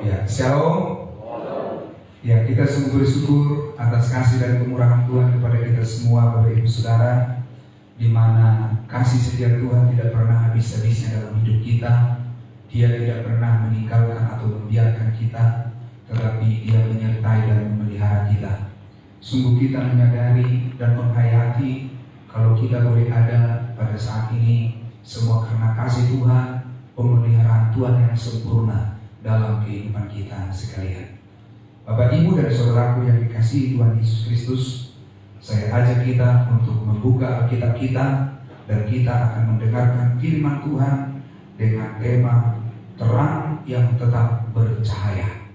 Ya, shalom. Ya, kita sungguh bersyukur atas kasih dan kemurahan Tuhan kepada kita semua, Bapak Ibu Saudara, di mana kasih setia Tuhan tidak pernah habis-habisnya dalam hidup kita. Dia tidak pernah meninggalkan atau membiarkan kita, tetapi Dia menyertai dan memelihara kita. Sungguh kita menyadari dan menghayati kalau kita boleh ada pada saat ini semua karena kasih Tuhan, pemeliharaan Tuhan yang sempurna dalam kehidupan kita sekalian. Bapak, Ibu, dan saudaraku yang dikasihi Tuhan Yesus Kristus, saya ajak kita untuk membuka Alkitab kita dan kita akan mendengarkan firman Tuhan dengan tema terang yang tetap bercahaya.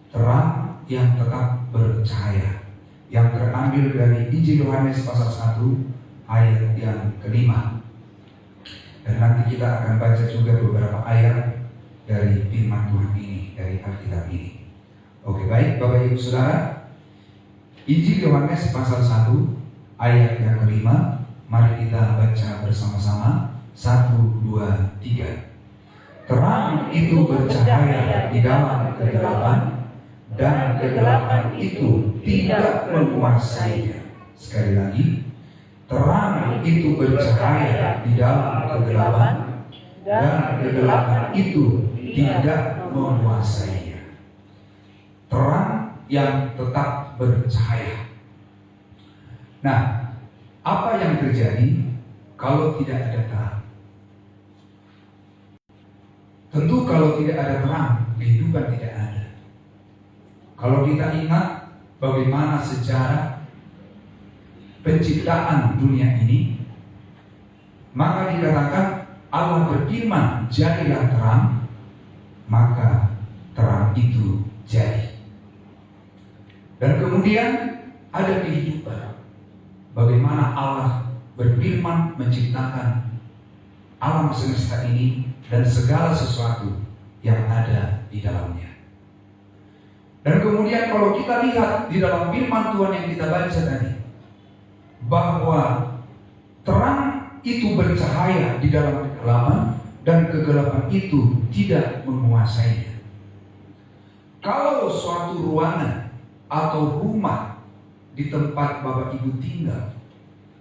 Terang yang tetap bercahaya, yang terambil dari Injil Yohanes pasal 1 ayat yang kelima. Dan nanti kita akan baca juga beberapa ayat dari firman Tuhan ini, dari Alkitab ini. Oke, baik Bapak Ibu Saudara, Injil Yohanes pasal 1 ayat yang kelima. Mari kita baca bersama-sama. 1, 2, 3. Terang itu bercahaya di dalam kegelapan, dan kegelapan itu tidak menguasainya. Sekali lagi, terang itu bercahaya di dalam kegelapan, dan kegelapan itu tidak menguasainya. Terang yang tetap bercahaya. Nah, apa yang terjadi kalau tidak ada terang? Tentu kalau tidak ada terang, kehidupan tidak ada. Kalau kita ingat bagaimana sejarah penciptaan dunia ini, maka dikatakan Allah berfirman, jadilah terang, maka terang itu jadi. Dan kemudian ada kehidupan. Bagaimana Allah berfirman menciptakan alam semesta ini dan segala sesuatu yang ada di dalamnya. Dan kemudian kalau kita lihat di dalam firman Tuhan yang kita baca tadi, bahwa terang itu bercahaya di dalam kegelapan, dan kegelapan itu tidak menguasainya. Kalau suatu ruangan atau rumah di tempat Bapak Ibu tinggal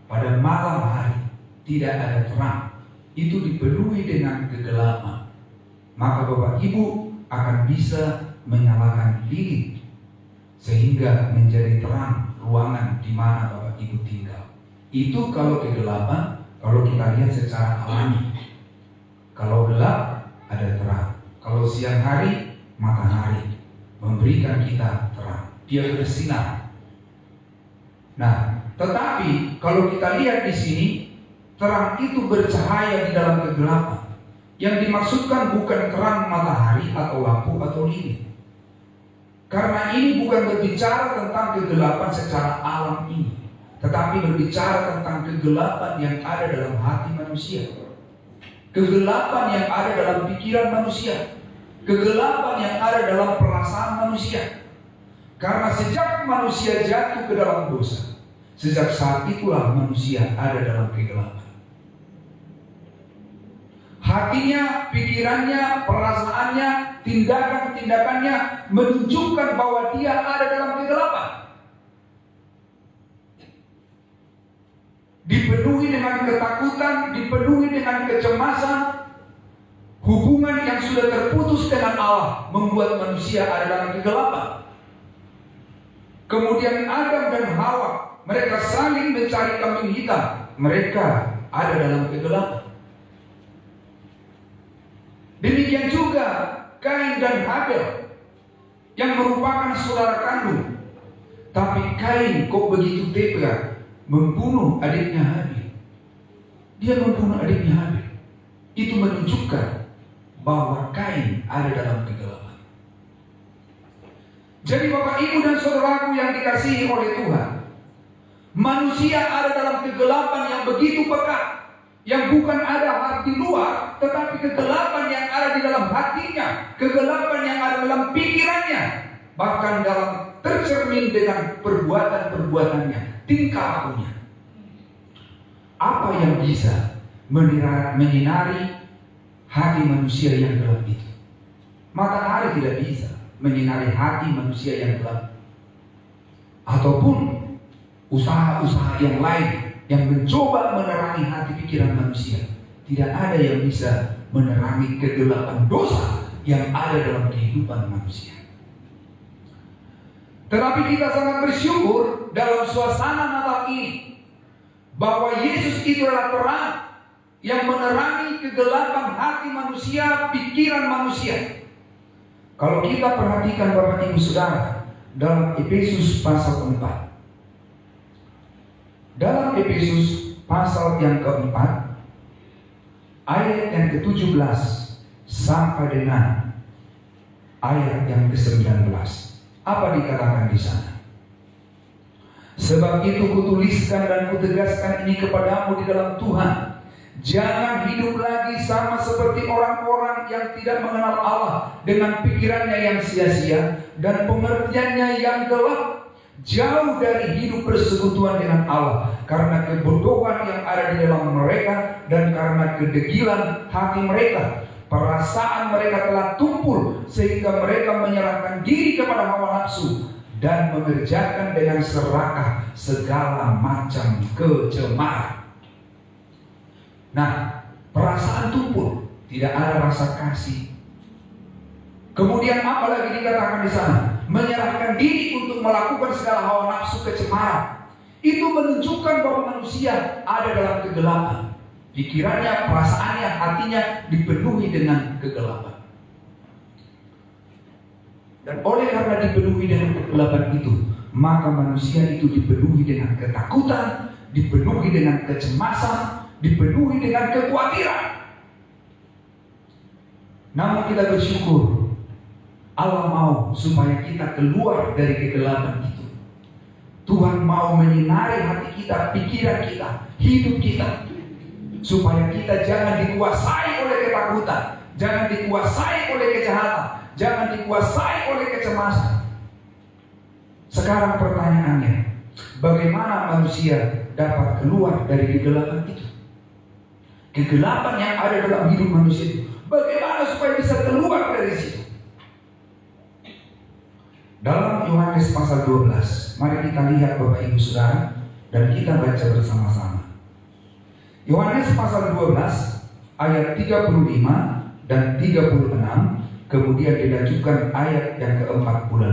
pada malam hari tidak ada terang, itu dipenuhi dengan kegelapan, maka Bapak Ibu akan bisa menyalakan lilin sehingga menjadi terang ruangan di mana Bapak Ibu tinggal. Itu kalau kegelapan, kalau kita lihat secara alami. Kalau gelap ada terang, kalau siang hari matahari memberikan kita terang, dia bersinar. Nah, tetapi kalau kita lihat di sini, terang itu bercahaya di dalam kegelapan. Yang dimaksudkan bukan terang matahari atau lampu atau lilin. Karena ini bukan berbicara tentang kegelapan secara alam ini, tetapi berbicara tentang kegelapan yang ada dalam hati manusia, kegelapan yang ada dalam pikiran manusia, kegelapan yang ada dalam perasaan manusia. Karena sejak manusia jatuh ke dalam dosa, sejak saat itulah manusia ada dalam kegelapan. Hatinya, pikirannya, perasaannya, tindakan-tindakannya menunjukkan bahwa dia ada dalam kegelapan. Dipenuhi dengan ketakutan, dipenuhi dengan kecemasan. Hubungan yang sudah terputus dengan Allah membuat manusia ada dalam kegelapan. Kemudian Adam dan Hawa, mereka saling mencari kambing hitam. Mereka ada dalam kegelapan. Demikian juga Kain dan Habel yang merupakan saudara kandung. Tapi Kain kok begitu tega membunuh adiknya Habil. Dia membunuh adiknya Habil. Itu menunjukkan bahwa Kain ada dalam kegelapan. Jadi Bapak, Ibu, dan saudaraku yang dikasihi oleh Tuhan, manusia ada dalam kegelapan yang begitu pekat, yang bukan ada di luar, tetapi kegelapan yang ada di dalam hatinya, kegelapan yang ada dalam pikirannya, bahkan dalam tercermin dengan perbuatan-perbuatannya, tingkah lakunya. Apa yang bisa menyinari hati manusia yang gelap itu? Matahari tidak bisa menyinari hati manusia yang gelap, ataupun usaha-usaha yang lain yang mencoba menerangi hati pikiran manusia. Tidak ada yang bisa menerangi kegelapan dosa yang ada dalam kehidupan manusia. Tetapi kita sangat bersyukur dalam suasana Natal ini bahwa Yesus itu adalah terang yang menerangi kegelapan hati manusia, pikiran manusia. Kalau kita perhatikan Bapak Ibu Saudara dalam Efesus pasal 4. Dalam Efesus pasal yang keempat, ayat yang ke-17 sampai dengan ayat yang ke-19. Apa dikatakan di sana? Sebab itu kutuliskan dan kutegaskan ini kepadamu di dalam Tuhan. Jangan hidup lagi sama seperti orang-orang yang tidak mengenal Allah dengan pikirannya yang sia-sia dan pengertiannya yang gelap. Jauh dari hidup persekutuan dengan Allah karena kebodohan yang ada di dalam mereka dan karena kedegilan hati mereka. Perasaan mereka telah tumpul sehingga mereka menyerahkan diri kepada hawa nafsu dan mengerjakan dengan serakah segala macam kecemaran. Nah, perasaan tumpul, tidak ada rasa kasih. Kemudian apa lagi dikatakan di sana? Menyerahkan diri untuk melakukan segala hawa nafsu kecemaran. Itu menunjukkan bahwa manusia ada dalam kegelapan. Pikirannya, perasaannya, hatinya dipenuhi dengan kegelapan. Dan oleh karena dipenuhi dengan kegelapan itu, maka manusia itu dipenuhi dengan ketakutan, dipenuhi dengan kecemasan, dipenuhi dengan kekhawatiran. Namun kita bersyukur Allah mau supaya kita keluar dari kegelapan itu. Tuhan mau menyinari hati kita, pikiran kita, hidup kita, supaya kita jangan dikuasai oleh ketakutan, jangan dikuasai oleh kejahatan, jangan dikuasai oleh kecemasan. Sekarang pertanyaannya, bagaimana manusia dapat keluar dari kegelapan itu? Kegelapan yang ada dalam hidup manusia itu, bagaimana supaya bisa keluar dari situ? Dalam Yohanes pasal 12, mari kita lihat Bapak Ibu Saudara dan kita baca bersama-sama. Yohanes pasal 12 ayat 35 dan 36, kemudian dilanjutkan ayat yang ke-46.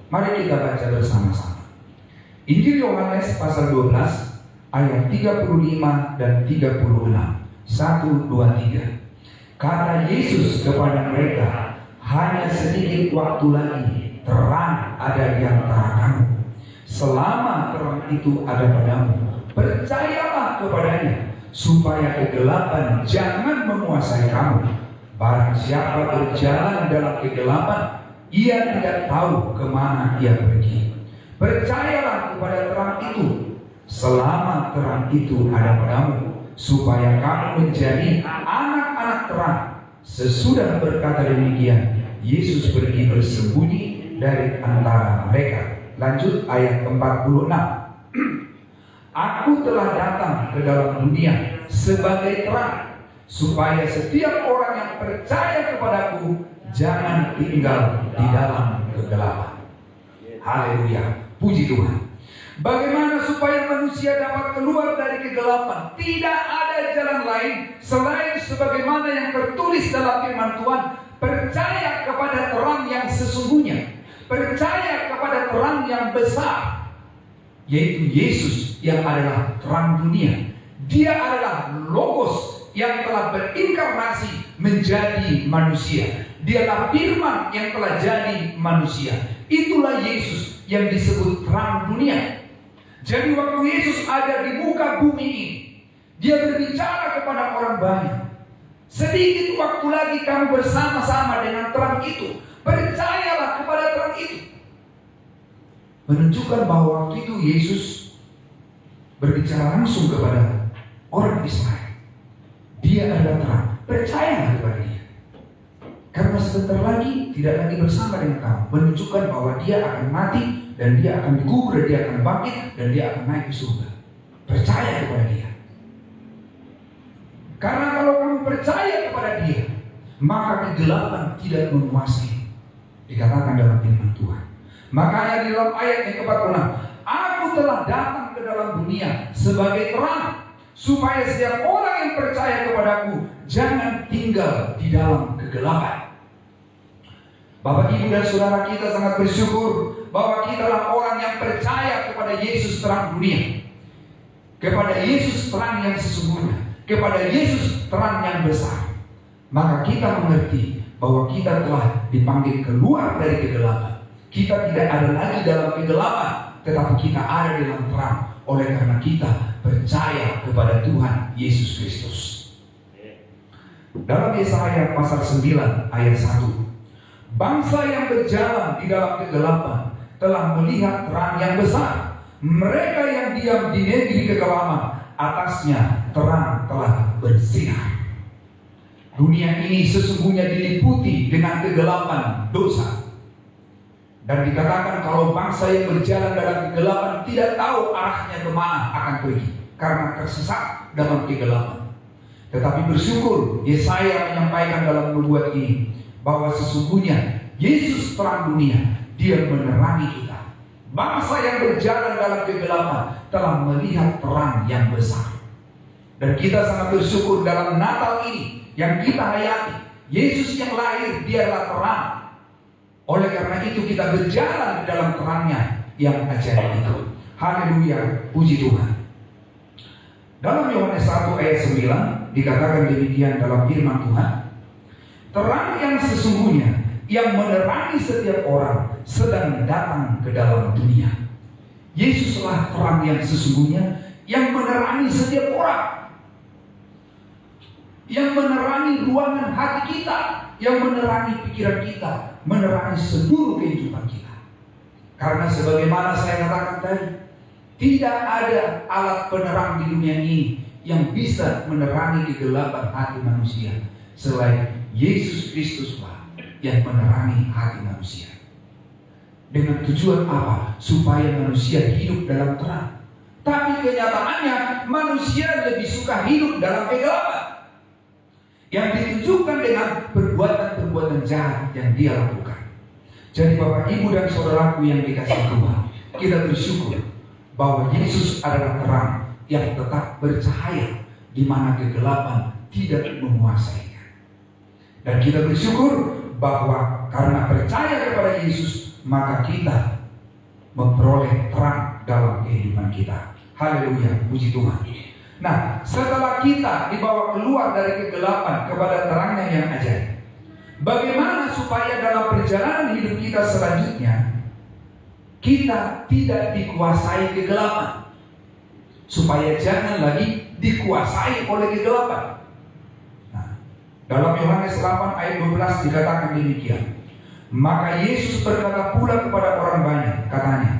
Mari kita baca bersama-sama. Injil Yohanes pasal 12 ayat 35 dan 36. 1, 2, 3. Kata Yesus kepada mereka, hanya sedikit waktu lagi terang ada di antara kamu. Selama terang itu ada padamu, percayalah kepadanya, supaya kegelapan jangan menguasai kamu. Barang siapa berjalan dalam kegelapan, ia tidak tahu kemana ia pergi. Percayalah kepada terang itu, selama terang itu ada padamu, supaya kamu menjadi anak-anak terang. Sesudah berkata demikian, Yesus pergi bersembunyi dari antara mereka. Lanjut ayat 46. Aku telah datang ke dalam dunia sebagai terang, supaya setiap orang yang percaya kepadaku jangan tinggal di dalam kegelapan. Haleluya, puji Tuhan. Bagaimana supaya manusia dapat keluar dari kegelapan? Tidak ada jalan lain selain sebagaimana yang tertulis dalam firman Tuhan. Percaya kepada terang yang sesungguhnya, percaya kepada terang yang besar, yaitu Yesus yang adalah terang dunia. Dia adalah Logos yang telah berinkarnasi menjadi manusia. Dialah firman yang telah jadi manusia. Itulah Yesus yang disebut terang dunia. Jadi waktu Yesus ada di muka bumi ini, dia berbicara kepada orang banyak. Sedikit waktu lagi kamu bersama-sama dengan terang itu. Percayalah kepada terang itu. Menunjukkan bahwa waktu itu Yesus berbicara langsung kepada orang Israel. Dia adalah terang. Percayalah kepada dia. Karena sebentar lagi tidak lagi bersama dengan kamu. Menunjukkan bahwa dia akan mati dan dia akan dikubur, dia akan bangkit dan dia akan naik ke surga. Percaya kepada dia. Karena kalau kamu percaya kepada dia, maka kegelapan tidak menguasai. Dikatakan dalam firman Tuhan. Makanya di dalam ayat yang ke-46, aku telah datang ke dalam dunia sebagai terang, supaya setiap orang yang percaya kepadaku jangan tinggal di dalam kegelapan. Bapak, Ibu, dan saudara, kita sangat bersyukur bahwa kita adalah orang yang percaya kepada Yesus terang dunia, kepada Yesus terang yang sesungguhnya, kepada Yesus terang yang besar. Maka kita mengerti bahwa kita telah dipanggil keluar dari kegelapan. Kita tidak ada lagi dalam kegelapan, tetapi kita ada dalam terang, oleh karena kita percaya kepada Tuhan Yesus Kristus. Dalam Yesaya pasal 9 ayat 1, bangsa yang berjalan di dalam kegelapan telah melihat terang yang besar. Mereka yang diam di negeri kekelaman, atasnya terang telah bersinar. Dunia ini sesungguhnya diliputi dengan kegelapan dosa. Dan dikatakan kalau bangsa yang berjalan dalam kegelapan tidak tahu arahnya kemana akan pergi, karena tersesat dalam kegelapan. Tetapi bersyukur Yesaya menyampaikan dalam nubuat ini bahwa sesungguhnya Yesus terang dunia, Dia menerangi kita. Bangsa yang berjalan dalam kegelapan telah melihat terang yang besar. Dan kita sangat bersyukur dalam Natal ini yang kita hayati, Yesus yang lahir, Dia adalah terang. Oleh karena itu kita berjalan dalam terangnya yang ajaib itu. Haleluya, puji Tuhan. Dalam Yohanes 1 ayat 9 dikatakan demikian dalam firman Tuhan, terang yang sesungguhnya yang menerangi setiap orang sedang datang ke dalam dunia. Yesuslah terang yang sesungguhnya yang menerangi setiap orang, yang menerangi ruangan hati kita, yang menerangi pikiran kita, menerangi seluruh kehidupan kita. Karena sebagaimana saya katakan tadi, tidak ada alat penerang di dunia ini yang bisa menerangi kegelapan hati manusia selain Yesus Kristuslah yang menerangi hati manusia. Dengan tujuan apa? Supaya manusia hidup dalam terang. Tapi kenyataannya manusia lebih suka hidup dalam kegelapan, yang ditunjukkan dengan perbuatan-perbuatan jahat yang dia lakukan. Jadi Bapak, Ibu, dan saudaraku yang dikasihi Tuhan, kita bersyukur bahwa Yesus adalah terang yang tetap bercahaya di mana kegelapan tidak menguasainya. Dan kita bersyukur bahwa karena percaya kepada Yesus, maka kita memperoleh terang dalam kehidupan kita. Haleluya, puji Tuhan. Nah, setelah kita dibawa keluar dari kegelapan kepada terangnya yang ajaib, bagaimana supaya dalam perjalanan hidup kita selanjutnya kita tidak dikuasai kegelapan, supaya jangan lagi dikuasai oleh kegelapan. Nah, dalam Yohanes 8 ayat 12 dikatakan demikian, maka Yesus berkata pula kepada orang banyak, katanya,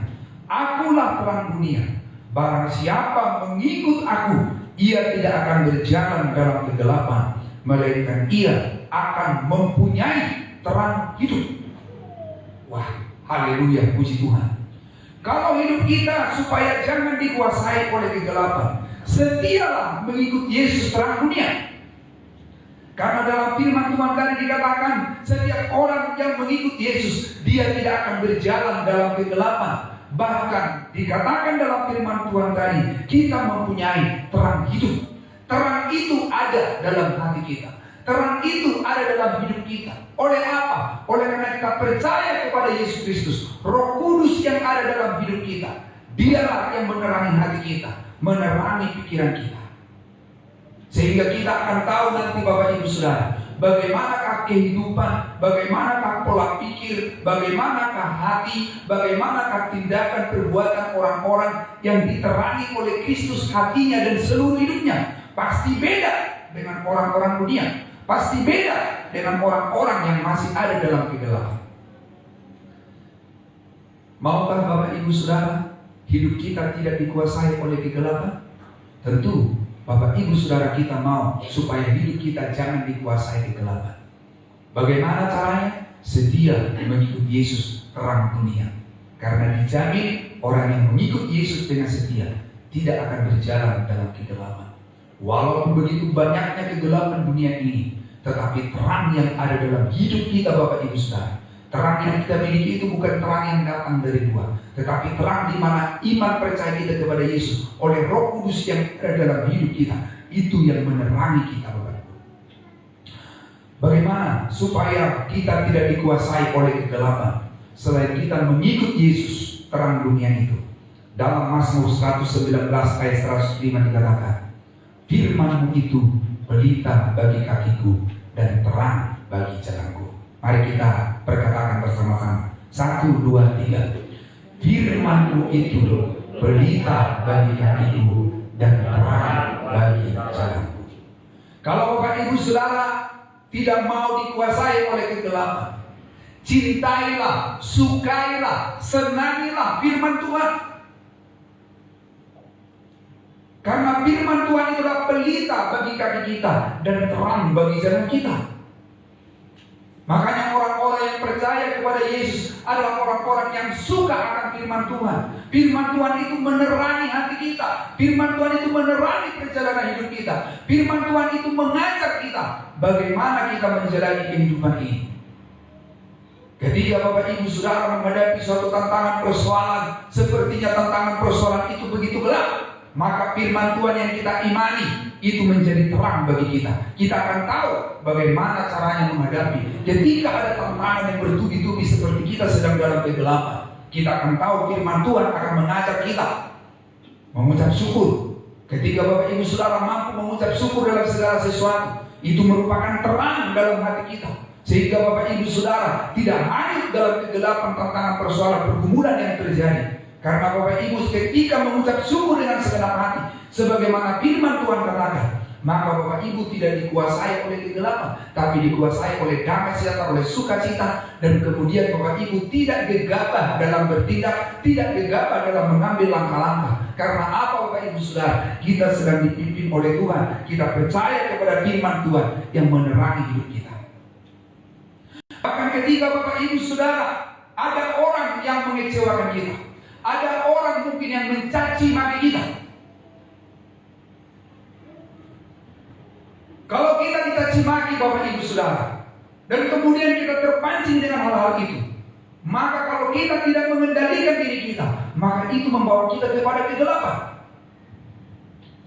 akulah terang dunia. Barang siapa mengikut aku, ia tidak akan berjalan dalam kegelapan, melainkan ia akan mempunyai terang hidup. Wah, haleluya, puji Tuhan. Kalau hidup kita supaya jangan dikuasai oleh kegelapan, setialah mengikut Yesus terang dunia. Karena dalam firman Tuhan tadi dikatakan, setiap orang yang mengikut Yesus, dia tidak akan berjalan dalam kegelapan. Bahkan dikatakan dalam firman Tuhan tadi, kita mempunyai terang hidup. Terang itu ada dalam hati kita. Terang itu ada dalam hidup kita. Oleh apa? Oleh karena kita percaya kepada Yesus Kristus. Roh Kudus yang ada dalam hidup kita, Dialah yang menerangi hati kita, menerangi pikiran kita. Sehingga kita akan tahu nanti Bapak Ibu Saudara, bagaimanakah kehidupan, bagaimanakah pola pikir, bagaimanakah hati, bagaimanakah tindakan perbuatan orang-orang yang diterangi oleh Kristus hatinya dan seluruh hidupnya. Pasti beda dengan orang-orang dunia, pasti beda dengan orang-orang yang masih ada dalam kegelapan. Maukah Bapak Ibu Saudara hidup kita tidak dikuasai oleh kegelapan? Tentu Bapak Ibu Saudara kita mau supaya hidup kita jangan dikuasai kegelapan. Bagaimana caranya? Setia mengikut Yesus terang dunia. Karena dijamin orang yang mengikut Yesus dengan setia tidak akan berjalan dalam kegelapan. Walaupun begitu banyaknya kegelapan dunia ini, tetapi terang yang ada dalam hidup kita Bapak Ibu Saudara. Terang yang kita miliki itu bukan terang yang datang dari luar, tetapi terang di mana iman percaya kita kepada Yesus oleh Roh Kudus yang ada dalam hidup kita, itu yang menerangi kita Bapak Ibu. Bagaimana supaya kita tidak dikuasai oleh kegelapan selain kita mengikut Yesus, terang dunia itu? Dalam Mazmur 119 ayat 105 dikatakan, firman-Mu itu pelita bagi kakiku dan terang bagi jalanku. Mari kita perkatakan bersama-sama. 1, 2, 3. Firman-Mu itu pelita bagi kakiku dan terang bagi jalanku. Kalau Bapak Ibu Saudara tidak mau dikuasai oleh kegelapan, cintailah, sukailah, senangilah firman Tuhan. Karena firman Tuhan itu adalah pelita bagi kaki kita dan terang bagi jalan kita. Makanya orang-orang yang percaya kepada Yesus adalah orang-orang yang suka akan firman Tuhan. Firman Tuhan itu menerangi hati kita. Firman Tuhan itu menerangi perjalanan hidup kita. Firman Tuhan itu mengajak kita bagaimana kita menjalani kehidupan ini. Ketika Bapak Ibu Saudara menghadapi suatu tantangan persoalan, sepertinya tantangan persoalan itu begitu berat, maka firman Tuhan yang kita imani itu menjadi terang bagi kita. Kita akan tahu bagaimana caranya menghadapi. Ketika ada tantangan yang bertubi-tubi seperti kita sedang dalam kegelapan, kita akan tahu firman Tuhan akan mengajak kita mengucap syukur. Ketika Bapak Ibu Saudara mampu mengucap syukur dalam segala sesuatu, itu merupakan terang dalam hati kita, sehingga Bapak Ibu Saudara tidak hanyut dalam kegelapan tantangan persoalan pergumulan yang terjadi. Karena Bapak Ibu ketika mengucap syukur dengan segenap hati, sebagaimana firman Tuhan katakan, maka Bapak Ibu tidak dikuasai oleh kegelapan, tapi dikuasai oleh damai sejahtera, oleh sukacita. Dan kemudian Bapak Ibu tidak gegabah dalam bertindak, tidak gegabah dalam mengambil langkah-langkah. Karena apa Bapak Ibu Saudara? Kita sedang dipimpin oleh Tuhan. Kita percaya kepada firman Tuhan yang menerangi hidup kita. Bahkan ketika Bapak Ibu Saudara ada orang yang mengecewakan kita, ada orang mungkin yang mencaci maki kita. Kalau kita dicaci maki Bapak Ibu Saudara, dan kemudian kita terpancing dengan hal-hal itu, maka kalau kita tidak mengendalikan diri kita, maka itu membawa kita kepada kegelapan.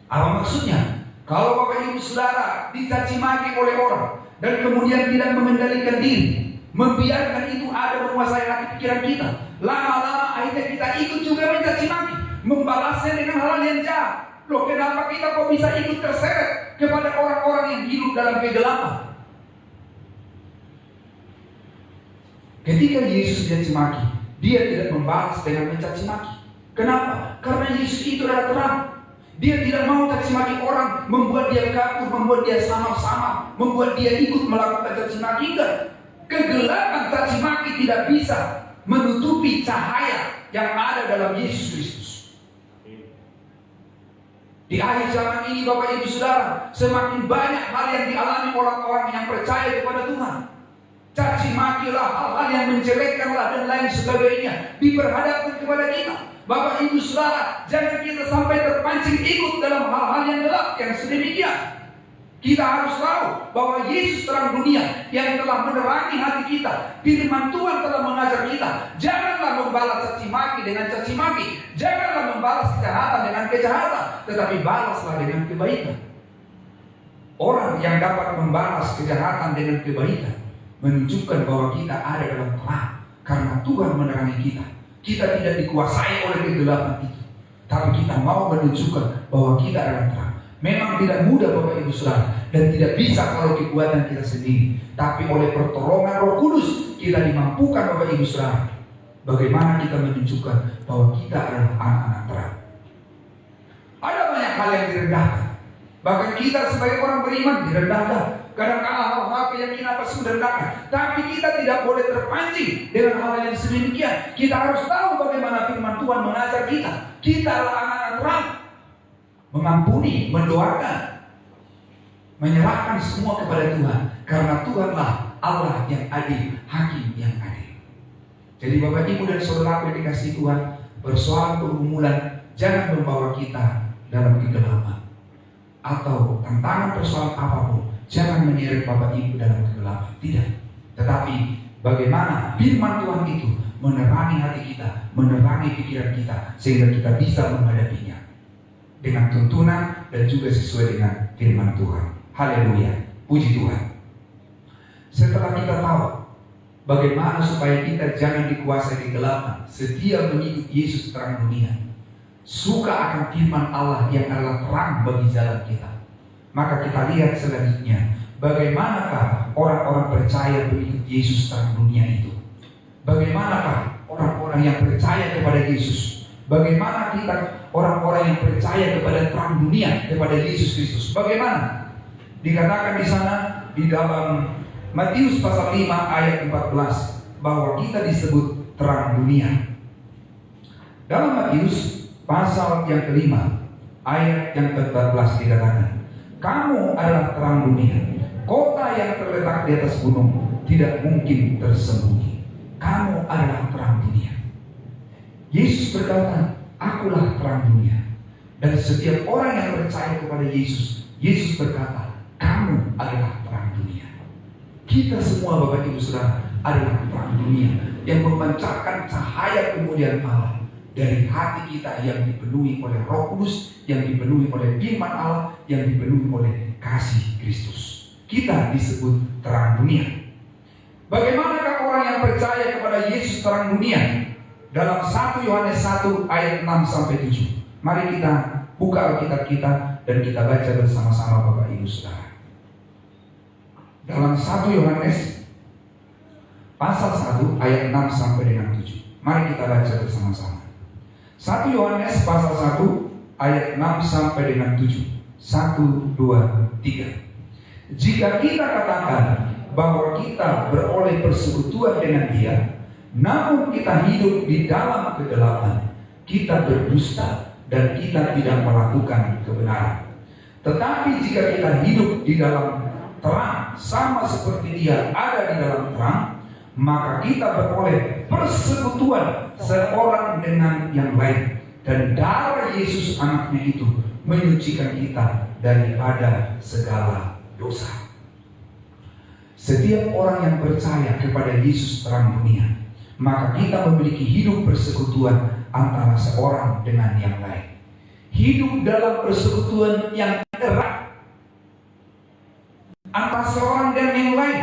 Apa maksudnya? Kalau Bapak Ibu Saudara dicaci maki oleh orang, dan kemudian tidak mengendalikan diri, membiarkan itu ada menguasai hati pikiran kita, lama-lama akhirnya kita ikut juga mencaci maki, membalasnya dengan hal yang jahat. Loh, kenapa kita kok bisa ikut terseret kepada orang-orang yang hidup dalam kegelapan? Ketika Yesus dicaci maki, dia tidak membalas dengan mencaci maki. Kenapa? Karena Yesus itu adalah terang. Dia tidak mau caci maki orang, membuat dia kabur, membuat dia sama-sama, membuat dia ikut melakukan caci maki. Kegelapan caci maki tidak bisa menutupi cahaya yang ada dalam Yesus Kristus. Di akhir zaman ini Bapak Ibu Saudara, semakin banyak hal yang dialami orang-orang yang percaya kepada Tuhan. Caci makilah, hal-hal yang menjelekkanlah dan lain sebagainya diperhadapkan kepada kita. Bapak Ibu Saudara, jangan kita sampai terpancing ikut dalam hal-hal yang gelap yang sedemikian. Kita harus tahu bahwa Yesus terang dunia yang telah menerangi hati kita. Firman Tuhan telah mengajar kita, janganlah membalas caci maki dengan caci maki, janganlah membalas kejahatan dengan kejahatan, tetapi balaslah dengan kebaikan. Orang yang dapat membalas kejahatan dengan kebaikan menunjukkan bahwa kita ada dalam terang, karena Tuhan menerangi kita. Kita tidak dikuasai oleh kegelapan itu, tapi kita mau menunjukkan bahwa kita adalah terang. Memang tidak mudah Bapak Ibu Saudara, dan tidak bisa kalau kekuatan kita sendiri, tapi oleh pertolongan Roh Kudus kita dimampukan Bapak Ibu Saudara. Bagaimana kita menunjukkan bahwa kita adalah anak-anak terang. Ada banyak hal yang direndahkan, bahkan kita sebagai orang beriman direndahkan. Kadang-kadang hal-hal keyakinan pasti direndahkan, tapi kita tidak boleh terpancing dengan hal yang sedemikian. Kita harus tahu bagaimana firman Tuhan mengajar kita. Kita adalah anak-anak terang, mengampuni, mendoakan, menyerahkan semua kepada Tuhan, karena Tuhanlah Allah yang adil, Hakim yang adil. Jadi Bapak Ibu dan Saudara yang dikasihi Tuhan, persoalan pergumulan jangan membawa kita dalam kegelapan atau tantangan persoalan apapun. jangan menyeret Bapak Ibu dalam kegelapan. Tidak. Tetapi bagaimana firman Tuhan itu menerangi hati kita, menerangi pikiran kita, sehingga kita bisa menghadapinya dengan tuntunan dan juga sesuai dengan firman Tuhan. Haleluya, puji Tuhan. Setelah kita tahu bagaimana supaya kita jangan dikuasai kegelapan, setia mengikut Yesus terang dunia, suka akan firman Allah yang adalah terang bagi jalan kita, maka kita lihat selanjutnya bagaimanakah orang-orang percaya mengikut Yesus terang dunia itu. Bagaimanakah orang-orang yang percaya kepada Yesus? Bagaimana kita orang-orang yang percaya kepada terang dunia, kepada Yesus Kristus? Bagaimana? Dikatakan di sana di dalam Matius pasal 5 ayat 14 bahwa kita disebut terang dunia. Dalam Matius pasal yang kelima ayat yang ke-14 dikatakan, kamu adalah terang dunia. Kota yang terletak di atas gunung tidak mungkin tersembunyi. Kamu adalah terang dunia. Yesus berkata, akulah terang dunia. Dan setiap orang yang percaya kepada Yesus, Yesus berkata, kamu adalah terang dunia. Kita semua Bapak Ibu Saudara adalah terang dunia yang memancarkan cahaya kemuliaan Allah dari hati kita yang dipenuhi oleh Roh Kudus, yang dipenuhi oleh firman Allah, yang dipenuhi oleh kasih Kristus. Kita disebut terang dunia. Bagaimanakah orang yang percaya kepada Yesus terang dunia? Dalam 1 Yohanes 1 ayat 6 sampai 7. Mari kita buka Alkitab kita dan kita baca bersama-sama Bapak Ibu Saudara. Dalam 1 Yohanes pasal 1 ayat 6 sampai dengan 7. Mari kita baca bersama-sama. 1 Yohanes pasal 1 ayat 6 sampai dengan 7. 1, 2, 3. Jika kita katakan bahwa kita beroleh persekutuan dengan Dia, namun kita hidup di dalam kegelapan, kita berdusta dan kita tidak melakukan kebenaran. Tetapi jika kita hidup di dalam terang, sama seperti Dia ada di dalam terang, maka kita beroleh persekutuan seorang dengan yang lain, dan darah Yesus anaknya itu menyucikan kita daripada segala dosa. Setiap orang yang percaya kepada Yesus terang dunia, maka kita memiliki hidup persekutuan antara seorang dengan yang lain. Hidup dalam persekutuan yang erat antara seorang dan yang lain.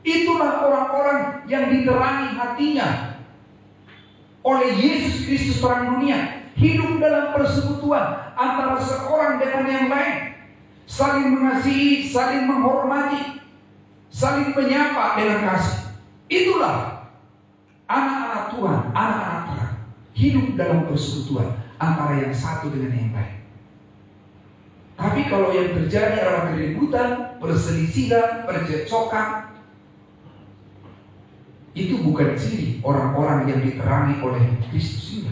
Itulah orang-orang yang diterangi hatinya oleh Yesus Kristus terang dunia. Hidup dalam persekutuan antara seorang dengan yang lain, saling mengasihi, saling menghormati, saling menyapa dengan kasih. Itulah anak-anak Tuhan, anak-anak terang. Hidup dalam persekutuan antara yang satu dengan yang lain. Tapi kalau yang terjadi adalah keributan, perselisihan, percekcokan, itu bukan ciri orang-orang yang diterangi oleh Kristus ini.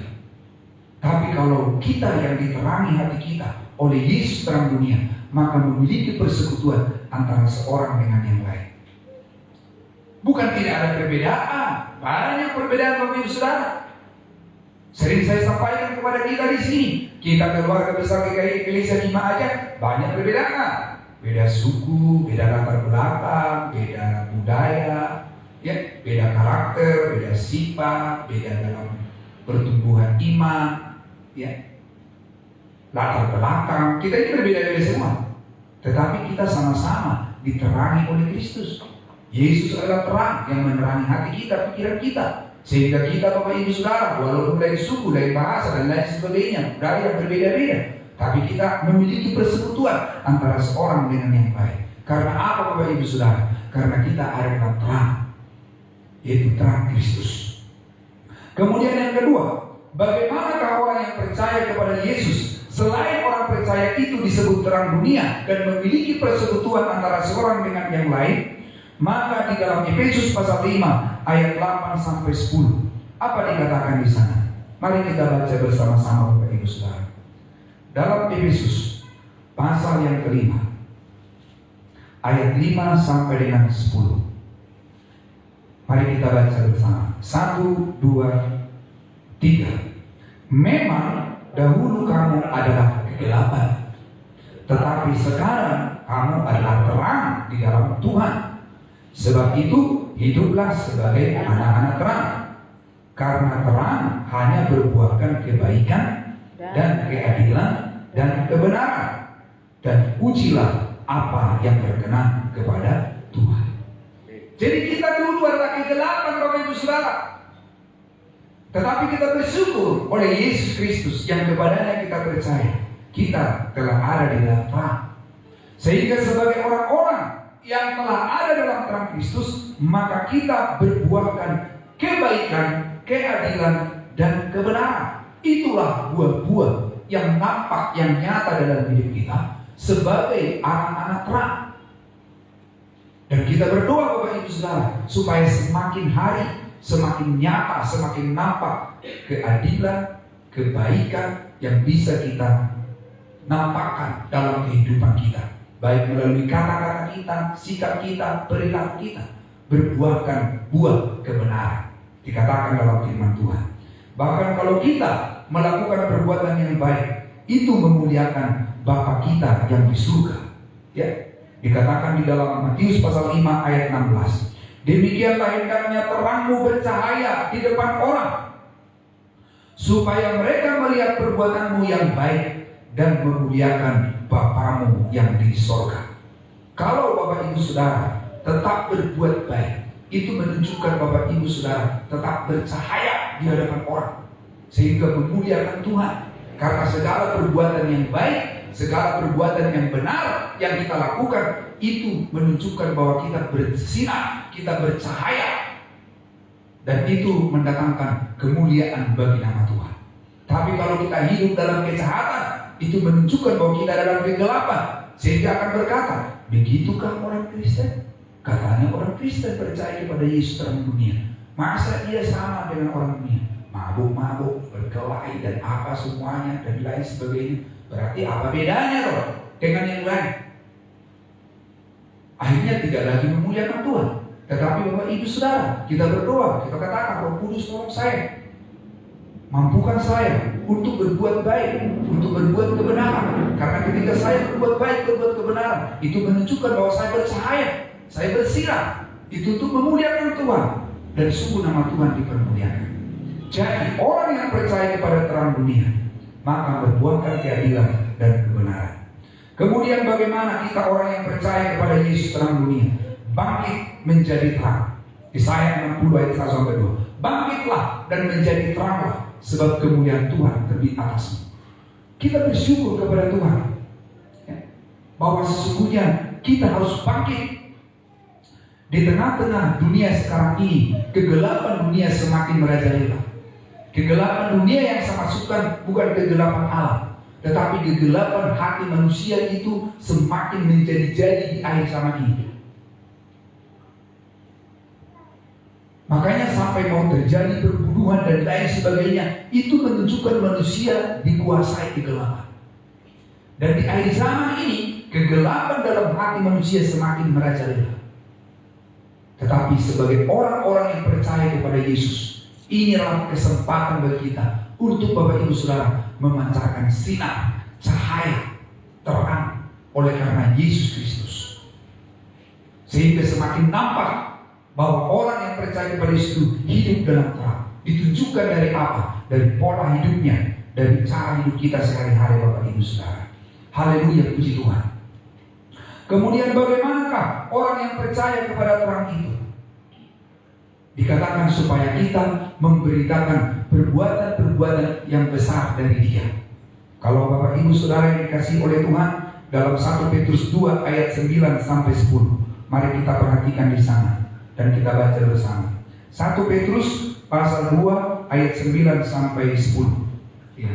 Tapi kalau kita yang diterangi hati kita oleh Yesus terang dunia, maka memiliki persekutuan antara seorang dengan yang lain. Bukan tidak ada perbedaan, banyak perbedaan Bapak Ibu Saudara. Sering saya sampaikan kepada kita di sini, kita keluarga besar GKI Gereja Bima aja banyak perbedaan. Beda suku, beda latar belakang, beda budaya, ya, beda karakter, beda sifat, beda dalam pertumbuhan iman, ya, latar belakang. Kita ini berbeda-beda semua, tetapi kita sama-sama diterangi oleh Kristus. Yesus adalah terang yang menerangi hati kita, pikiran kita, sehingga kita Bapak Ibu Saudara, walaupun dari suku, dari bahasa dan lain sebagainya, budaya yang berbeda-beda, tapi kita memiliki persekutuan antara seorang dengan yang lain. Karena apa Bapak Ibu Saudara? Karena kita adalah terang, yaitu terang Kristus. Kemudian yang kedua, bagaimanakah orang yang percaya kepada Yesus? Selain orang percaya itu disebut terang dunia dan memiliki persekutuan antara seorang dengan yang lain, maka di dalam Efesus pasal 5 ayat 8 sampai 10, apa dikatakan di sana? Mari kita baca bersama-sama Bapak Ibu Saudara. Dalam Efesus pasal yang kelima ayat 5 sampai dengan 10. Mari kita baca bersama. 1, 2, 3. Memang dahulu kamu adalah kegelapan, tetapi sekarang kamu adalah terang di dalam Tuhan. Sebab itu hiduplah sebagai anak-anak terang. Karena terang hanya berbuahkan kebaikan dan keadilan dan kebenaran. Dan ujilah apa yang berkenan kepada Tuhan. Jadi kita dulu adalah kegelapan, Bapak Ibu Saudara. Tetapi kita bersyukur oleh Yesus Kristus yang kepadanya kita percaya. Kita telah ada di dalam terang. Sehingga sebagai orang-orang yang telah ada dalam terang Kristus, maka kita berbuahkan kebaikan, keadilan, dan kebenaran. Itulah buah-buah yang nampak, yang nyata dalam hidup kita sebagai anak-anak terang. Dan kita berdoa Bapak Ibu Saudara, supaya semakin hari semakin nyata, semakin nampak keadilan, kebaikan yang bisa kita nampakkan dalam kehidupan kita, baik melalui kata-kata kita, sikap kita, perilaku kita, berbuahkan buah kebenaran. Dikatakan dalam firman Tuhan, bahkan kalau kita melakukan perbuatan yang baik, itu memuliakan Bapa kita yang di surga. Ya, dikatakan di dalam Matius pasal 5 ayat 16. Demikianlah hendaknya terangmu bercahaya di depan orang, supaya mereka melihat perbuatanmu yang baik dan memuliakan Bapamu yang di sorga. Kalau Bapak Ibu Saudara tetap berbuat baik, itu menunjukkan Bapak Ibu Saudara tetap bercahaya di hadapan orang, sehingga memuliakan Tuhan. Karena segala perbuatan yang baik, segala perbuatan yang benar yang kita lakukan, itu menunjukkan bahwa kita bersinar, kita bercahaya, dan itu mendatangkan kemuliaan bagi nama Tuhan. Tapi kalau kita hidup dalam kejahatan, itu menunjukkan bahwa kita dalam kegelapan, sehingga akan berkata, begitukah orang Kristen? Katanya orang Kristen percaya kepada Yesus terang dunia, masa dia sama dengan orang dunia? Mabuk-mabuk, berkelahi, dan apa semuanya, dan lain sebagainya. Berarti apa bedanya loh dengan yang lain? Akhirnya tidak lagi memuliakan Tuhan. Tetapi Bapak Ibu Saudara, kita berdoa, kita katakan, Roh Kudus tolong saya, mampukan saya untuk berbuat baik, untuk berbuat kebenaran. Karena ketika saya berbuat baik, berbuat kebenaran, itu menunjukkan bahwa saya bercahaya, saya bersinar. Itu untuk memuliakan Tuhan, dan sungguh nama Tuhan dipermuliakan. Jadi orang yang percaya kepada terang dunia, maka berbuahkan keadilan dan kebenaran. Kemudian bagaimana kita orang yang percaya kepada Yesus terang dunia bangkit menjadi terang? Yesaya 60 ayat 1-2. Bangkitlah dan menjadi teranglah, sebab kemuliaan Tuhan terbit atasmu. Kita bersyukur kepada Tuhan, ya, bahwa sesungguhnya kita harus bangkit. Di tengah-tengah dunia sekarang ini, kegelapan dunia semakin merajalela. Kegelapan dunia yang saya maksudkan bukan kegelapan alam, tetapi kegelapan hati manusia itu semakin menjadi-jadi di akhir zaman ini. Makanya sampai mau terjadi perburuan dan lain sebagainya, itu menunjukkan manusia dikuasai kegelapan. Dan di akhir zaman ini, kegelapan dalam hati manusia semakin merajalela. Tetapi sebagai orang-orang yang percaya kepada Yesus, inilah kesempatan bagi kita untuk Bapak Ibu Saudara memancarkan sinar, cahaya, terang oleh karena Yesus Kristus. Sehingga semakin nampak bahwa orang yang percaya kepada Yesus hidup dalam terang. Ditunjukkan dari apa? Dari pola hidupnya, dari cara hidup kita sehari-hari Bapak Ibu Saudara. Haleluya, puji Tuhan. Kemudian bagaimanakah orang yang percaya kepada terang itu? Dikatakan supaya kita memberitakan perbuatan-perbuatan yang besar dari Dia. Kalau Bapak Ibu Saudara yang dikasihi oleh Tuhan, dalam 1 Petrus 2 ayat 9-10, mari kita perhatikan di sana dan kita baca bersama. 1 Petrus pasal 2 ayat 9-10. Ya.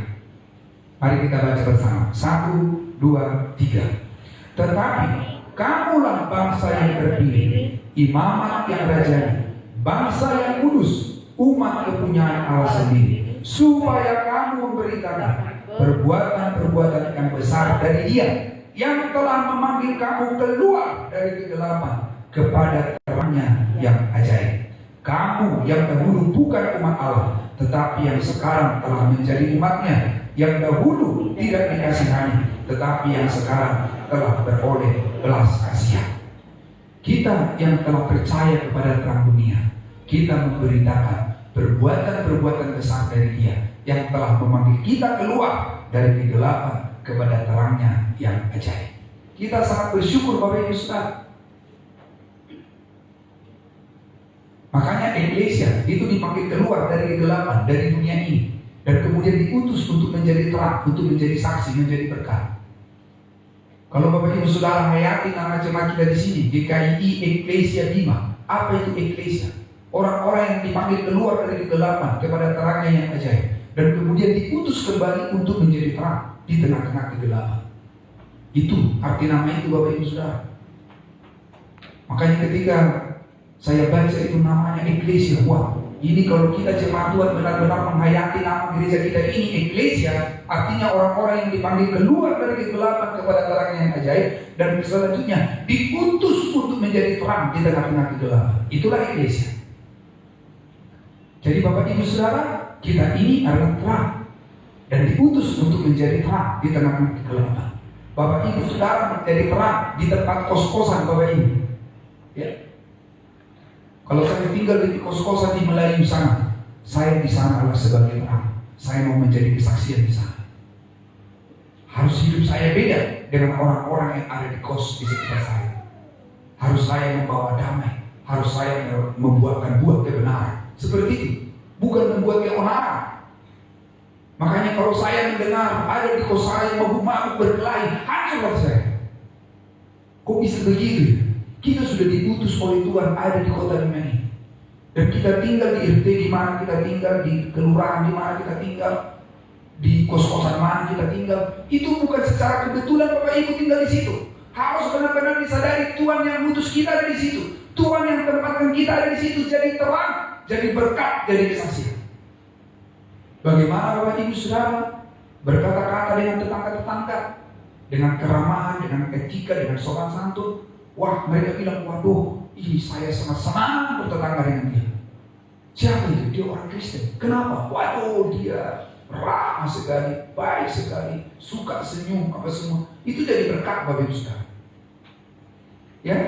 Mari kita baca bersama. 1, 2, 3. Tetapi kamulah bangsa yang terpilih, imamat yang rajani, bangsa yang kudus, umat kepunyaan Allah sendiri, supaya kamu memberitakan perbuatan-perbuatan yang besar dari Dia yang telah memanggil kamu keluar dari kegelapan kepada terangnya yang ajaib. Kamu yang dahulu bukan umat Allah, tetapi yang sekarang telah menjadi umatnya, yang dahulu tidak dikasihani, tetapi yang sekarang telah beroleh belas kasihan. Kita yang telah percaya kepada terang dunia, kita memberitakan perbuatan-perbuatan besar dari Dia yang telah memanggil kita keluar dari kegelapan kepada terangnya yang ajaib. Kita sangat bersyukur Bapak Ibu Saudara. Makanya Eklesia itu dipanggil keluar dari kegelapan, dari dunia ini, dan kemudian diutus untuk menjadi terang, untuk menjadi saksi, menjadi berkat. Kalau Bapak Ibu Saudara hayati nama jemaat kita di sini, GKI Eklesia Bima. Apa itu Eklesia? Orang-orang yang dipanggil keluar dari kegelapan kepada terangnya yang ajaib, dan kemudian diutus kembali untuk menjadi terang di tengah-tengah kegelapan. Itu arti nama itu Bapak Ibu Saudara. Makanya ketika saya baca itu namanya Eklesia, wah, ini kalau kita jemaat Tuhan benar-benar menghayati nama gereja kita ini Eklesia, artinya orang-orang yang dipanggil keluar dari kegelapan kepada terang yang ajaib, dan selanjutnya diutus untuk menjadi terang di tengah-tengah kegelapan. Itulah Eklesia. Jadi Bapak Ibu Saudara, kita ini adalah terang dan diutus untuk menjadi terang di tengah-tengah kegelapan. Bapak Ibu Saudara menjadi terang di tempat kos-kosan Bapak Ibu. Ya. Kalau saya tinggal di kos-kosan di Melayu sana, saya di sana adalah sebagai terang. Saya mau menjadi kesaksian di sana. Harus hidup saya beda dengan orang-orang yang ada di kos di sekitar saya. Harus saya membawa damai. Harus saya membuatkan buah kebenaran. Seperti itu. Bukan membuat keonaran. Makanya kalau saya mendengar ada di kos saya mabuk-mabuk berkelahi, hancur saya. Kok bisa begitu? Kita sudah diutus oleh Tuhan ada di kota ini, dan kita tinggal di RT di mana kita tinggal, di kelurahan di mana kita tinggal, di kos-kosan mana kita tinggal. Itu bukan secara kebetulan Bapak Ibu tinggal di situ. Harus benar-benar disadari Tuhan yang utus kita ada di situ. Tuhan yang tempatkan kita ada di situ, jadi terang, jadi berkat, jadi kesaksian. Bagaimana Bapak Ibu Saudara berkata-kata dengan tetangga-tetangga, dengan keramahan, dengan etika, dengan sopan santun. Wah, mereka bilang, waduh, ini saya sangat senang bertetangga dengan dia. Siapa itu? Dia orang Kristen. Kenapa? Waduh, dia ramah sekali, baik sekali, suka senyum, apa semua. Itu jadi berkat Bapak Ibu Saudara. Ya,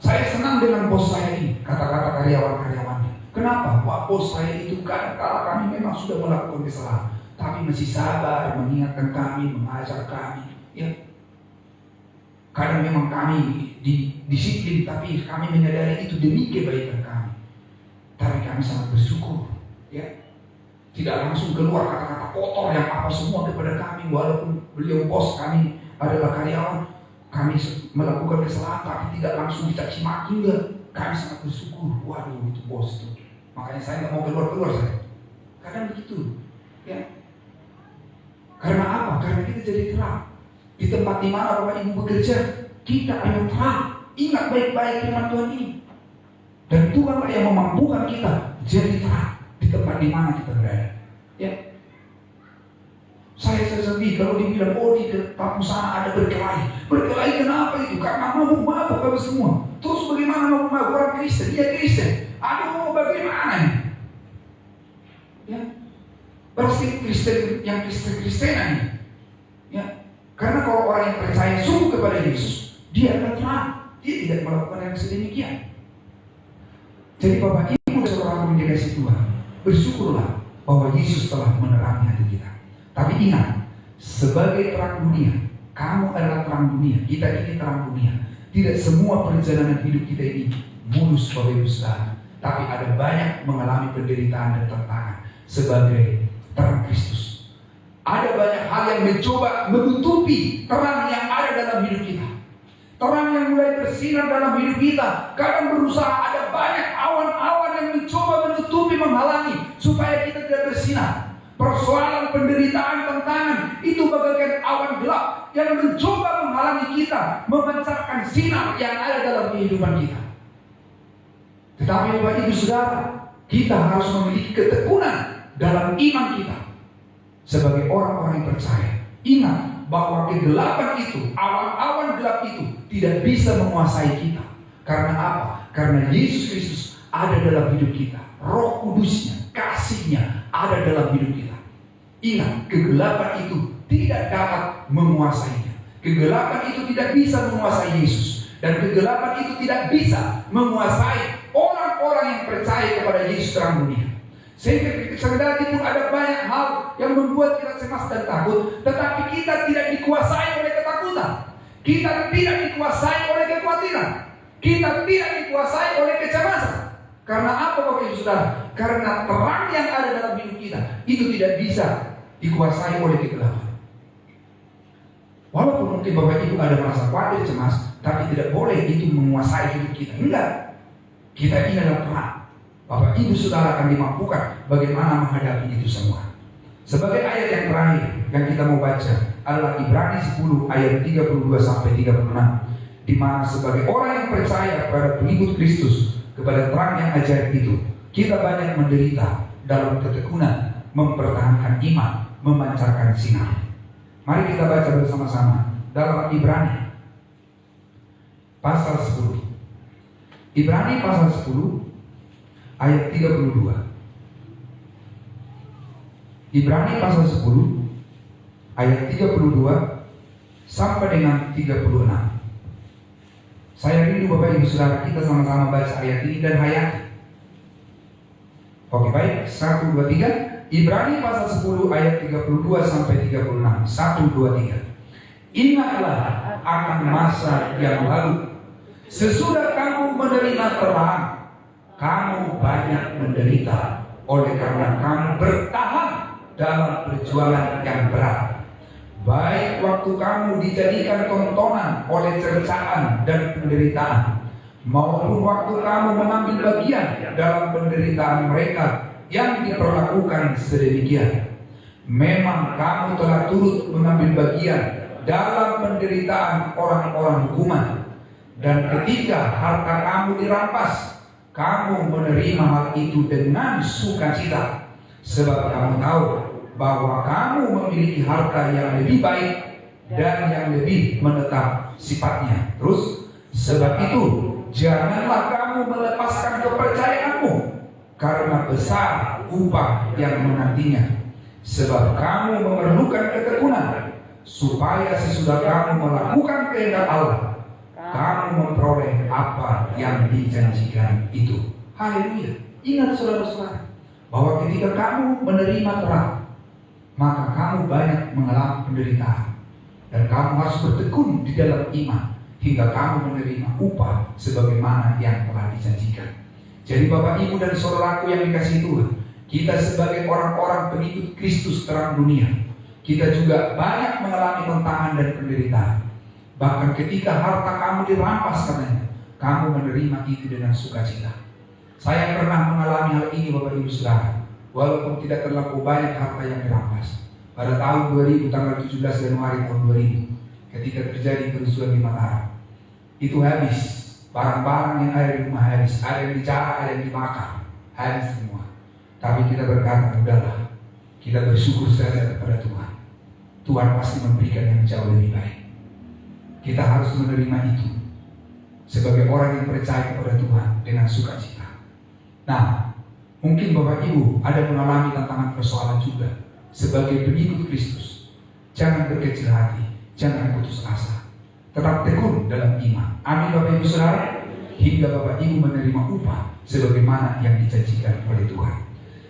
saya senang dengan bos saya ini, kata-kata karyawan-karyawannya. Kenapa? Wah, bos saya itu kadang-kadang kami memang sudah melakukan kesalahan, tapi masih sabar mengingatkan kami, mengajar kami. Ya, kadang memang kami disiplin, tapi kami menyadari itu demi kebaikan kami. Tapi kami sangat bersyukur, ya. Tidak langsung keluar kata-kata kotor yang apa semua kepada kami, walaupun beliau bos kami adalah karyawan. Kami melakukan kesalahan, tapi tidak langsung dicaci maki, enggak. Kami sangat bersyukur. Waduh, itu bos itu. Makanya saya nggak mau keluar saya. Kadang begitu, ya. Karena apa? Karena kita jadi terang. Di tempat di mana Bapak Ibu bekerja, kita adalah terang. Ingat baik-baik firman Tuhan ini. Dan Tuhanlah yang memampukan kita jadi terang di tempat di mana kita berada. Ya. Saya sedih kalau dibilang, oh di kampung sana ada berkelahi. Berkelahi kenapa itu? Karena mabuk-mabuk apa semua. Terus bagaimana mabuk-mabuk orang Kristen? Dia Kristen. Aduh, bagaimana ini? Ya. Berarti Kristen yang Kristen-Kristenan ini. Ya. Karena kalau orang yang percaya sungguh kepada Yesus, dia akan terang. Dia tidak melakukan yang sedemikian. Jadi Bapak Ibu dan saudara yang dikasihi Tuhan, bersyukurlah bahwa Yesus telah menerangi hati kita. Tapi ingat, sebagai terang dunia, kamu adalah terang dunia. Kita ini terang dunia. Tidak semua perjalanan hidup kita ini mulus Bapak Ibu Saudara. Tapi ada banyak mengalami penderitaan dan tantangan sebagai terang Kristus. Ada banyak hal yang mencoba menutupi terang yang ada dalam hidup kita. Terang yang mulai bersinar dalam hidup kita. Kadang berusaha, ada banyak awan-awan yang mencoba menutupi, menghalangi supaya kita tidak bersinar. Persoalan penderitaan, tantangan itu bagaikan awan gelap yang mencoba menghalangi kita memancarkan sinar yang ada dalam kehidupan kita. Tetapi Bapak Ibu Saudara, kita harus memiliki ketekunan dalam iman kita sebagai orang-orang yang percaya. Ingat bahwa kegelapan itu, awan-awan gelap itu tidak bisa menguasai kita. Karena apa? Karena Yesus Kristus ada dalam hidup kita. Roh Kudusnya, kasihnya ada dalam hidup kita. Ingat, kegelapan itu tidak dapat menguasainya. Kegelapan itu tidak bisa menguasai Yesus, dan kegelapan itu tidak bisa menguasai orang-orang yang percaya kepada Yesus terang dunia. Sehingga sekedar pun ada banyak hal yang membuat kita cemas dan takut, tetapi kita tidak dikuasai oleh ketakutan. Kita tidak dikuasai oleh kekhawatiran. Kita tidak dikuasai oleh kecemasan. Karena apa Bapak Ibu Saudara? Karena terang yang ada dalam hidup kita itu tidak bisa dikuasai oleh kegelapan. Walaupun mungkin Bapak Ibu ada merasa khawatir, cemas, tapi tidak boleh itu menguasai hidup kita. Enggak. Kita ini adalah terang. Bapak Ibu Saudara akan dimampukan bagaimana menghadapi itu semua. Sebagai ayat yang terakhir yang kita mau baca adalah Ibrani 10 ayat 32 sampai 36, di mana sebagai orang yang percaya kepada pengikut Kristus, kepada terang yang ajaib itu, kita banyak menderita dalam ketekunan, mempertahankan iman, memancarkan sinar. Mari kita baca bersama-sama dalam Ibrani pasal 10. Ibrani pasal 10 ayat 32. Ibrani pasal 10 ayat 32 sampai dengan 36. Saya rindu Bapak Ibu Saudara kita sama-sama baca ayat ini dan hayati. Oke, baik. 1, 2, 3. Ibrani pasal 10 ayat 32 sampai 36. 1, 2, 3. Ingatlah akan masa yang lalu. Sesudah kamu menerima terang, kamu banyak menderita oleh karena kamu bertahan dalam perjuangan yang berat. Baik waktu kamu dijadikan tontonan oleh cercaan dan penderitaan, maupun waktu kamu mengambil bagian dalam penderitaan mereka yang diperlakukan sedemikian. Memang kamu telah turut mengambil bagian dalam penderitaan orang-orang hukuman. Dan ketika harta kamu dirampas, kamu menerima hal itu dengan sukacita, sebab kamu tahu bahwa kamu memiliki harta yang lebih baik dan yang lebih menetap sifatnya. Terus, sebab itu janganlah kamu melepaskan kepercayaanmu, karena besar upah yang menantinya. Sebab kamu memerlukan ketekunan, supaya sesudah kamu melakukan kehendak Allah, kamu memperoleh apa yang dijanjikan itu. Haleluya. Ingat saudara-saudara, bahwa ketika kamu menerima terang, maka kamu banyak mengalami penderitaan, dan kamu harus bertekun di dalam iman hingga kamu menerima upah sebagaimana yang telah dijanjikan. Jadi Bapak Ibu dan saudaraku yang dikasihi Tuhan, kita sebagai orang-orang pengikut Kristus terang dunia, kita juga banyak mengalami tantangan dan penderitaan. Bahkan ketika harta kamu dirampas karenanya, kamu menerima itu dengan sukacita. Saya pernah mengalami hal ini Bapak Ibu Saudara. Walaupun tidak terlalu banyak harta yang dirampas. Pada tahun 2000, tanggal 17 Januari tahun 2000, ketika terjadi kerusuhan di Mataram, itu habis. Barang-barang yang ada di rumah habis. Ada yang dijarah, ada yang dibakar. Habis semua. Tapi kita berkata, udahlah, kita bersyukur saja kepada Tuhan. Tuhan pasti memberikan yang jauh lebih baik. Kita harus menerima itu sebagai orang yang percaya kepada Tuhan dengan sukacita. Nah, mungkin Bapak Ibu ada mengalami tantangan persoalan juga sebagai pengikut Kristus. Jangan berkecil hati, jangan putus asa, tetap tekun dalam iman. Amin Bapak Ibu Saudara, hingga Bapak Ibu menerima upah sebagaimana yang dijanjikan oleh Tuhan.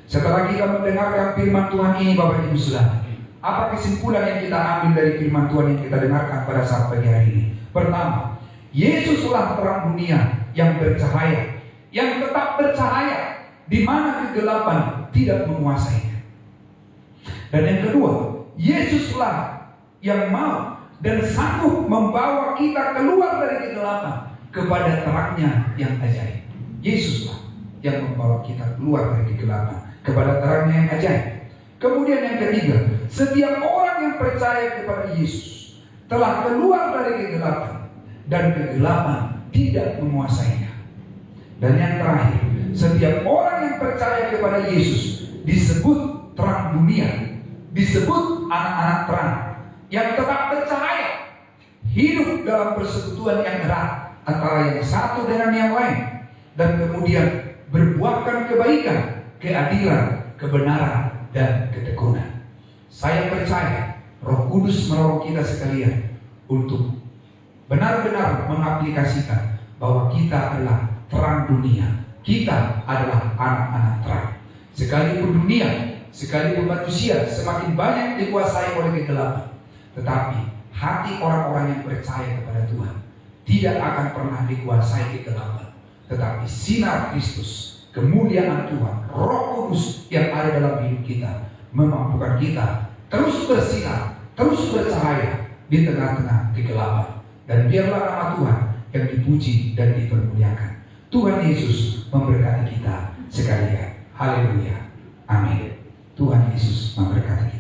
Setelah kita mendengarkan firman Tuhan ini Bapak Ibu Saudara, apa kesimpulan yang kita ambil dari firman Tuhan yang kita dengarkan pada saat pagi hari ini? Pertama, Yesuslah terang dunia yang bercahaya, yang tetap bercahaya, di mana kegelapan tidak menguasainya. Dan yang kedua, Yesuslah yang mau dan sanggup membawa kita keluar dari kegelapan kepada terangnya yang ajaib. Yesuslah yang membawa kita keluar dari kegelapan kepada terangnya yang ajaib. Kemudian yang ketiga, setiap orang yang percaya kepada Yesus telah keluar dari kegelapan dan kegelapan tidak menguasainya. Dan yang terakhir, setiap orang yang percaya kepada Yesus disebut terang dunia, disebut anak-anak terang yang tetap bercahaya, hidup dalam persekutuan yang erat antara yang satu dengan yang lain, dan kemudian berbuahkan kebaikan, keadilan, kebenaran, dan ketekunan. Saya percaya Roh Kudus menolong kita sekalian untuk benar-benar mengaplikasikan bahwa kita adalah terang dunia. Kita adalah anak-anak terang. Sekalipun dunia, sekalipun manusia semakin banyak dikuasai oleh kegelapan, tetapi hati orang-orang yang percaya kepada Tuhan tidak akan pernah dikuasai kegelapan. Tetapi sinar Kristus, kemuliaan Tuhan, Roh Kudus yang ada dalam hidup kita memampukan kita terus bersinar, terus bercahaya di tengah-tengah kegelapan. Dan biarlah nama Tuhan yang dipuji dan dipermuliakan. Tuhan Yesus memberkati kita sekalian. Haleluya. Amin. Tuhan Yesus memberkati kita.